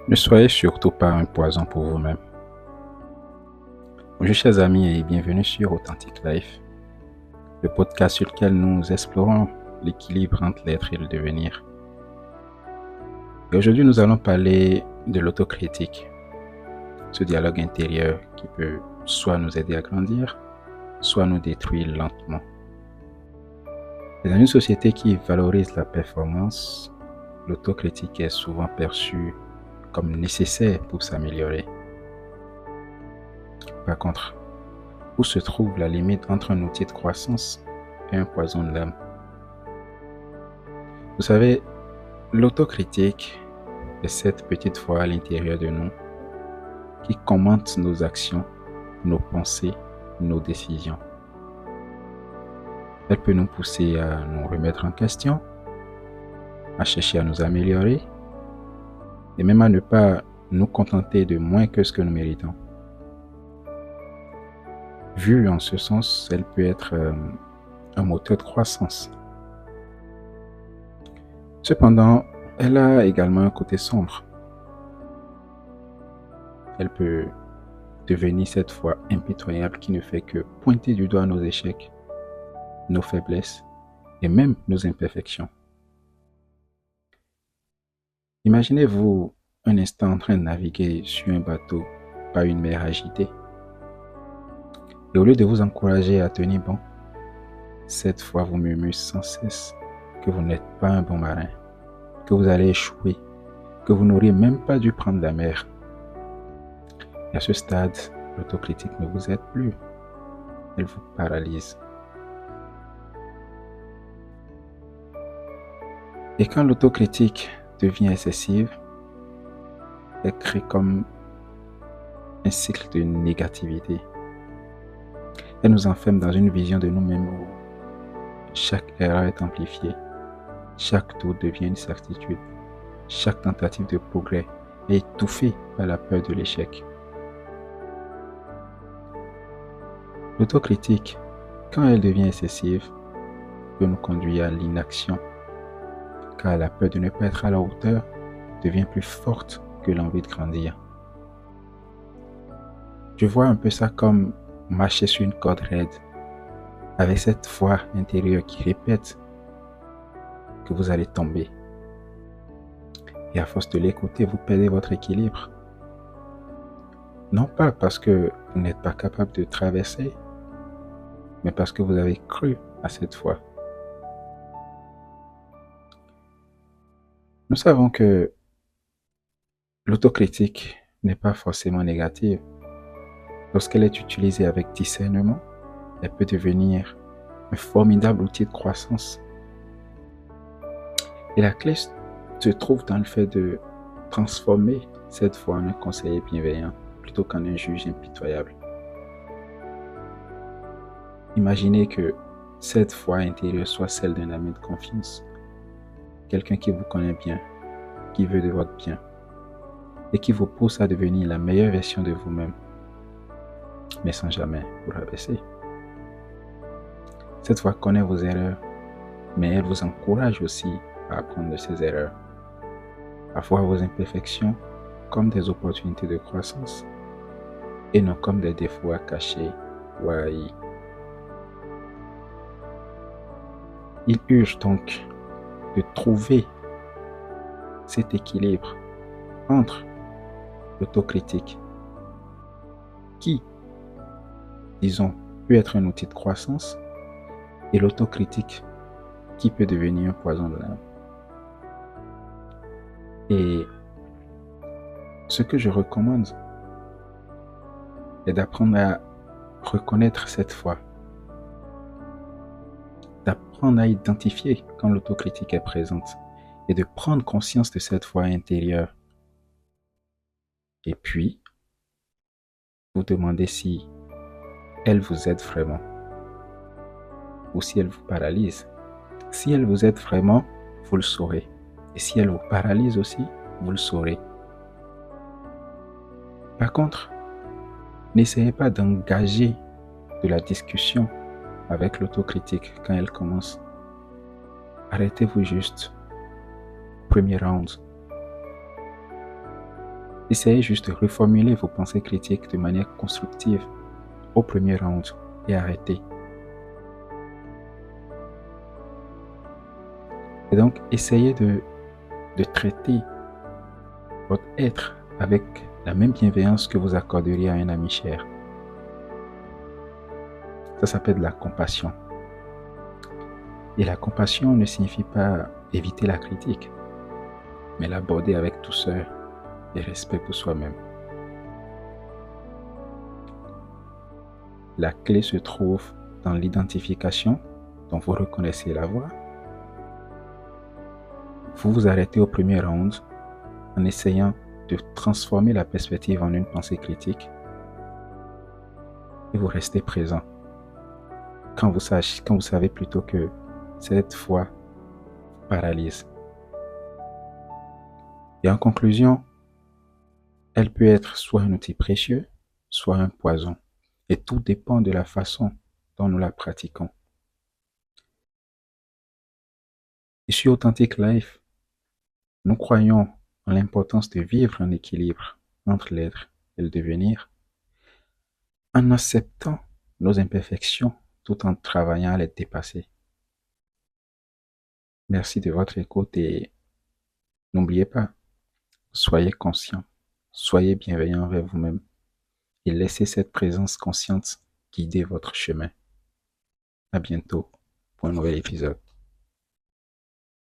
Ne soyez surtout pas un poison pour vous-même. Bonjour chers amis et bienvenue sur Authentic Life, le podcast sur lequel nous explorons l'équilibre entre l'être et le devenir. Et aujourd'hui nous allons parler de l'autocritique, ce dialogue intérieur qui peut soit nous aider à grandir, soit nous détruire lentement. Et dans une société qui valorise la performance, l'autocritique est souvent perçue comme nécessaire pour s'améliorer. Par contre, où se trouve la limite entre un outil de croissance et un poison de l'âme? Vous savez, l'autocritique est cette petite voix à l'intérieur de nous qui commente nos actions, nos pensées, nos décisions. Elle peut nous pousser à nous remettre en question, à chercher à nous améliorer et même à ne pas nous contenter de moins que ce que nous méritons. Vue en ce sens, elle peut être un moteur de croissance. Cependant, elle a également un côté sombre. Elle peut devenir cette foi impitoyable qui ne fait que pointer du doigt nos échecs, nos faiblesses et même nos imperfections. Imaginez-vous un instant en train de naviguer sur un bateau par une mer agitée. Et au lieu de vous encourager à tenir bon, cette foi vous murmure sans cesse que vous n'êtes pas un bon marin, que vous allez échouer, que vous n'auriez même pas dû prendre la mer. Et à ce stade, l'autocritique ne vous aide plus, elle vous paralyse. Et quand l'autocritique devient excessive, elle crée comme un cycle de négativité. Elle nous enferme dans une vision de nous-mêmes où chaque erreur est amplifiée, chaque doute devient une certitude, chaque tentative de progrès est étouffée par la peur de l'échec. L'autocritique, quand elle devient excessive, peut nous conduire à l'inaction, car la peur de ne pas être à la hauteur devient plus forte que l'envie de grandir. Je vois un peu ça comme marcher sur une corde raide, avec cette voix intérieure qui répète que vous allez tomber. Et à force de l'écouter, vous perdez votre équilibre. Non pas parce que vous n'êtes pas capable de traverser, mais parce que vous avez cru à cette voix. Nous savons que l'autocritique n'est pas forcément négative. Lorsqu'elle est utilisée avec discernement, elle peut devenir un formidable outil de croissance. Et la clé se trouve dans le fait de transformer cette voix en un conseiller bienveillant plutôt qu'en un juge impitoyable. Imaginez que cette voix intérieure soit celle d'un ami de confiance, quelqu'un qui vous connaît bien, qui veut de votre bien et qui vous pousse à devenir la meilleure version de vous-même, mais sans jamais vous rabaisser. Cette voix connaît vos erreurs, mais elle vous encourage aussi à apprendre de ces erreurs, à voir vos imperfections comme des opportunités de croissance et non comme des défauts à cacher ou à haïr. Il urge donc de trouver cet équilibre entre l'autocritique qui, disons, peut être un outil de croissance et l'autocritique qui peut devenir un poison de l'âme. Et ce que je recommande est d'apprendre à reconnaître cette foi, d'apprendre à identifier quand l'autocritique est présente et de prendre conscience de cette voix intérieure. Et puis, vous demandez si elle vous aide vraiment ou si elle vous paralyse. Si elle vous aide vraiment, vous le saurez. Et si elle vous paralyse aussi, vous le saurez. Par contre, n'essayez pas d'engager de la discussion avec l'autocritique quand elle commence. Arrêtez-vous juste. Premier round. Essayez juste de reformuler vos pensées critiques de manière constructive au premier round et arrêtez. Et donc, essayez de traiter votre être avec la même bienveillance que vous accorderiez à un ami cher. Ça s'appelle de la compassion. Et la compassion ne signifie pas éviter la critique, mais l'aborder avec douceur et respect pour soi-même. La clé se trouve dans l'identification dont vous reconnaissez la voix. Vous vous arrêtez au premier round en essayant de transformer la perspective en une pensée critique et vous restez présent quand vous savez plutôt que cette foi paralyse. Et en conclusion, elle peut être soit un outil précieux, soit un poison. Et tout dépend de la façon dont nous la pratiquons. Et sur Authentic Life, nous croyons en l'importance de vivre un équilibre entre l'être et le devenir, en acceptant nos imperfections tout en travaillant à les dépasser. Merci de votre écoute et n'oubliez pas, soyez conscient, soyez bienveillant envers vous-même et laissez cette présence consciente guider votre chemin. À bientôt pour un nouvel épisode.